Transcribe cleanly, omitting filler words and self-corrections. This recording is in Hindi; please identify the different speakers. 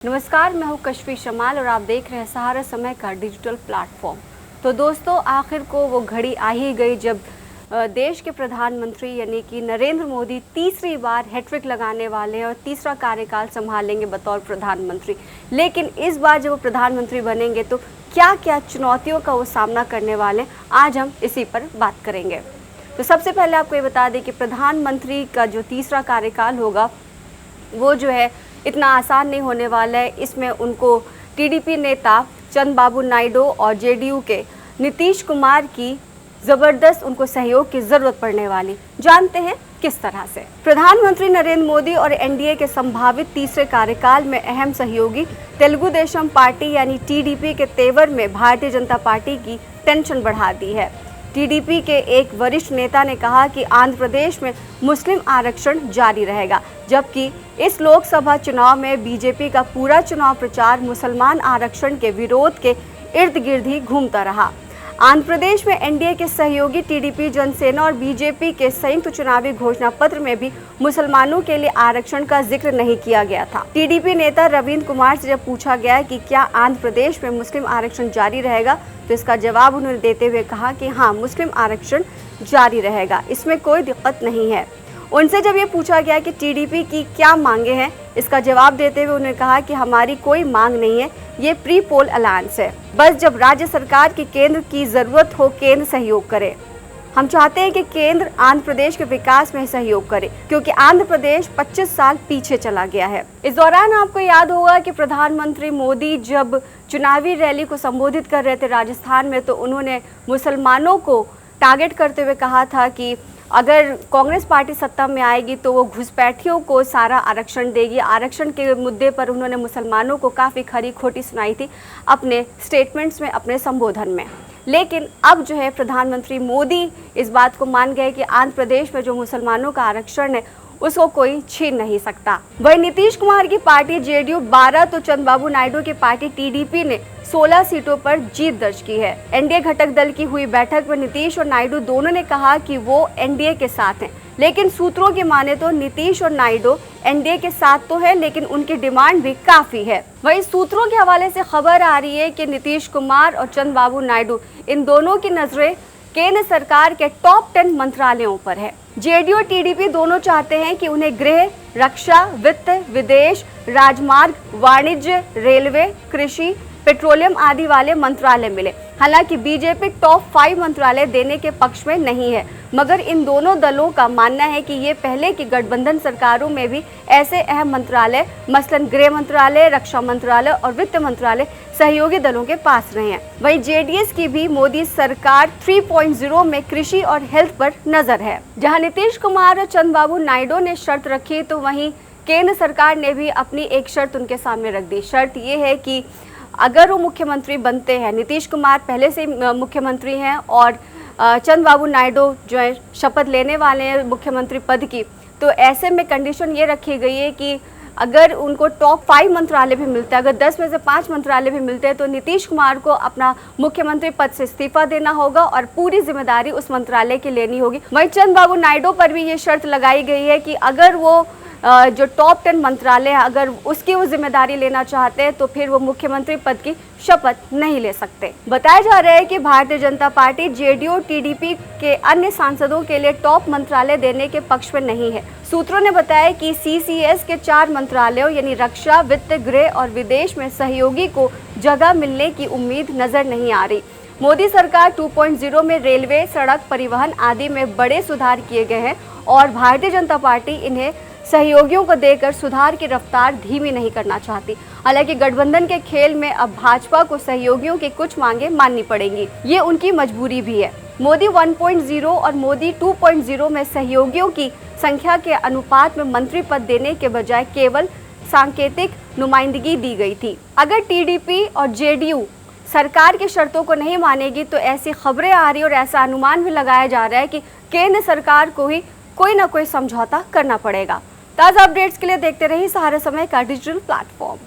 Speaker 1: नमस्कार, मैं हूं कशफी शमाल और आप देख रहे हैं सहारा समय का डिजिटल प्लेटफॉर्म। तो दोस्तों, आखिर को वो घड़ी आ ही गई जब देश के प्रधानमंत्री यानी कि नरेंद्र मोदी तीसरी बार हैट्रिक लगाने वाले हैं और तीसरा कार्यकाल संभालेंगे बतौर प्रधानमंत्री। लेकिन इस बार जब वो प्रधानमंत्री बनेंगे तो क्या क्या चुनौतियों का वो सामना करने वाले हैं, आज हम इसी पर बात करेंगे। तो सबसे पहले आपको ये बता दें कि प्रधानमंत्री का जो तीसरा कार्यकाल होगा वो जो है इतना आसान नहीं होने वाला है। इसमें उनको टीडीपी नेता चंद्रबाबू नायडू और जेडीयू के नीतीश कुमार की ज़बरदस्त उनको सहयोग की ज़रूरत पड़ने वाली। जानते हैं किस तरह से। प्रधानमंत्री नरेंद्र मोदी और एनडीए के संभावित तीसरे कार्यकाल में अहम सहयोगी तेलुगु देशम पार्टी यानी टीडीपी के तेवर में भारतीय जनता पार्टी की टेंशन बढ़ा दी है। टीडीपी के एक वरिष्ठ नेता ने कहा कि आंध्र प्रदेश में मुस्लिम आरक्षण जारी रहेगा, जबकि इस लोकसभा चुनाव में बीजेपी का पूरा चुनाव प्रचार मुसलमान आरक्षण के विरोध के इर्द गिर्द ही घूमता रहा। आंध्र प्रदेश में एनडीए के सहयोगी टीडीपी, जनसेना और बीजेपी के संयुक्त चुनावी घोषणा पत्र में भी मुसलमानों के लिए आरक्षण का जिक्र नहीं किया गया था। टीडीपी नेता रविंद्र कुमार से जब पूछा गया कि क्या आंध्र प्रदेश में मुस्लिम आरक्षण जारी रहेगा, तो इसका जवाब उन्होंने देते हुए कहा कि हाँ, मुस्लिम आरक्षण जारी रहेगा, इसमें कोई दिक्कत नहीं है। उनसे जब ये पूछा गया कि टीडीपी की क्या मांगे हैं, इसका जवाब देते हुए उन्होंने कहा कि हमारी कोई मांग नहीं है, ये प्री पोल अलायंस है। बस जब राज्य सरकार की केंद्र की ज़रूरत हो, केंद्र सहयोग करे। हम चाहते हैं कि केंद्र आंध्र प्रदेश के विकास में सहयोग करे, क्योंकि आंध्र प्रदेश 25 साल पीछे चला गया है। इस दौरान आपको याद होगा कि प्रधानमंत्री मोदी जब चुनावी रैली को संबोधित कर रहे थे राजस्थान में, तो उन्होंने मुसलमानों को टारगेट करते हुए कहा था कि अगर कांग्रेस पार्टी सत्ता में आएगी तो वो घुसपैठियों को सारा आरक्षण देगी। आरक्षण के मुद्दे पर उन्होंने मुसलमानों को काफ़ी खरी खोटी सुनाई थी अपने स्टेटमेंट्स में, अपने संबोधन में। लेकिन अब जो है प्रधानमंत्री मोदी इस बात को मान गए कि आंध्र प्रदेश में जो मुसलमानों का आरक्षण है उसको कोई छीन नहीं सकता। वहीं नीतीश कुमार की पार्टी जेडीयू 12 तो चंद्रबाबू नायडू की पार्टी टीडीपी ने 16 सीटों पर जीत दर्ज की है। एनडीए घटक दल की हुई बैठक में नीतीश और नायडू दोनों ने कहा कि वो एनडीए के साथ हैं, लेकिन सूत्रों की माने तो नीतीश और नायडू एनडीए के साथ तो है, लेकिन उनकी डिमांड भी काफी है। वहीं सूत्रों के हवाले से खबर आ रही है कि नीतीश कुमार और चंद्रबाबू नायडू इन दोनों की नजरें केंद्र सरकार के टॉप 10 मंत्रालयों पर है। जेडीयू और टीडीपी दोनों चाहते हैं कि उन्हें गृह, रक्षा, वित्त, विदेश, राजमार्ग, वाणिज्य, रेलवे, कृषि, पेट्रोलियम आदि वाले मंत्रालय मिले। हालांकि बीजेपी टॉप 5 मंत्रालय देने के पक्ष में नहीं है, मगर इन दोनों दलों का मानना है कि ये पहले की गठबंधन सरकारों में भी ऐसे अहम मंत्रालय मसलन गृह मंत्रालय, रक्षा मंत्रालय और वित्त मंत्रालय सहयोगी दलों के पास रहे हैं। वहीं जेडीएस की भी मोदी सरकार 3.0 में कृषि और हेल्थ पर नजर है। जहां नीतीश कुमार और चंद्रबाबू नायडू ने शर्त रखी, तो वहीं केंद्र सरकार ने भी अपनी एक शर्त उनके सामने रख दी। शर्त ये है कि अगर वो मुख्यमंत्री बनते हैं, नीतीश कुमार पहले से मुख्यमंत्री हैं और चंद्रबाबू नायडू जो है शपथ लेने वाले हैं मुख्यमंत्री पद की, तो ऐसे में कंडीशन ये रखी गई है कि अगर उनको टॉप 5 मंत्रालय भी मिलते हैं, अगर 10 में से 5 मंत्रालय भी मिलते हैं, तो नीतीश कुमार को अपना मुख्यमंत्री पद से इस्तीफा देना होगा और पूरी जिम्मेदारी उस मंत्रालय की लेनी होगी। वहीं चंद्रबाबू नायडू पर भी ये शर्त लगाई गई है कि अगर वो जो टॉप 10 मंत्रालय है, अगर उसकी वो जिम्मेदारी लेना चाहते हैं, तो फिर वो मुख्यमंत्री पद की शपथ नहीं ले सकते। बताया जा रहा है कि Bharatiya Janata party JDU TDP के अन्य सांसदों के लिए टॉप मंत्रालय देने के पक्ष में नहीं है। सूत्रों ने बताया कि सीसीएस के 4 मंत्रालयों यानी रक्षा, वित्त, गृह और विदेश में सहयोगी को जगह मिलने की उम्मीद नजर नहीं आ रही। मोदी सरकार 2.0 में रेलवे, सड़क परिवहन आदि में बड़े सुधार किए गए हैं और भारतीय जनता पार्टी इन्हें सहयोगियों को देकर सुधार की रफ्तार धीमी नहीं करना चाहती। हालांकि गठबंधन के खेल में अब भाजपा को सहयोगियों की कुछ मांगे माननी पड़ेंगी, ये उनकी मजबूरी भी है। मोदी 1.0 और मोदी 2.0 में सहयोगियों की संख्या के अनुपात में मंत्री पद देने के बजाय केवल सांकेतिक नुमाइंदगी दी गई थी। अगर टीडीपी और जेडीयू सरकार की शर्तों को नहीं मानेगी, तो ऐसी खबरें आ रही और ऐसा अनुमान भी लगाया जा रहा है कि केंद्र सरकार को ही कोई ना कोई समझौता करना पड़ेगा। ताज़ा अपडेट्स के लिए देखते रहिए सहारा समय का डिजिटल प्लेटफॉर्म।